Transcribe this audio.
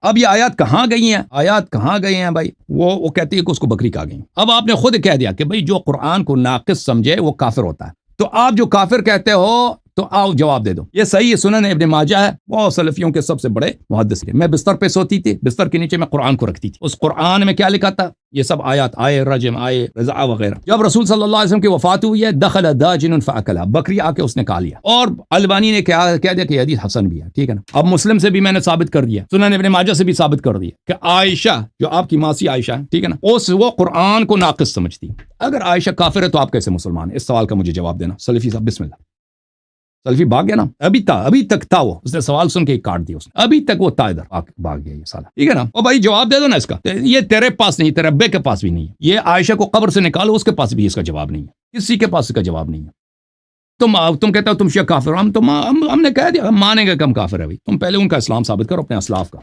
अब ये आयत कहाँ गई हैं? आयत कहाँ गए हैं भाई? वो कहती है कि उसको बकरी खा गई। अब आपने खुद कह दिया कि भाई जो कुरान को नाकिस समझे वो काफिर होता है। तो आप जो काफिर कहते हो तो आओ जवाब दे दो। ये सही है, सुनन इब्न माजा है, वो सलफियों के सबसे बड़े मुहद्दिस थे। मैं बिस्तर पे सोती थी, बिस्तर के नीचे मैं कुरान को रखती थी। उस कुरान में क्या लिखा था? ये सब आयत, आए रजम, आए रज़ा वगैरह। जब रसूल सल्लल्लाहु अलैहि वसल्लम की वफात हुई है, दखल दाजिनुन फअकला, बकरी आके उसने खा लिया। और अलबानी ने क्या कह दिया कि हदीस हसन भी है, ठीक है ना। अब मुस्लिम से भी मैंने साबित कर दिया, सुनन इब्न माजा से भी साबित कर दिया कि आयशा, जो आपकी मासी आयशा है, ठीक है ना, वो कुरान को नाकिस समझती। अगर आयशा काफिर है तो आप कैसे मुसलमान है? इस सवाल का मुझे जवाब देना। सलफी साहब बिस्मिल्लाह। सल्फी भाग गया ना, अभी तक था वो, उसने सवाल सुन के काट दिया उसने, अभी तक वो था इधर, भाग गया ये साला, ठीक है ना। ओ भाई जवाब दे दो ना इसका। ये तेरे पास नहीं, तेरे अब्बे के पास भी नहीं है। ये आयशा को कब्र से निकालो, उसके पास भी इसका जवाब नहीं है, किसी के पास इसका जवाब नहीं है। तुम कहते हो तुम शिया काफिर, हमने कह दिया हम मानेंगे कि हम काफिर है भाई। तुम पहले उनका इस्लाम साबित करो, अपने असलाफ का।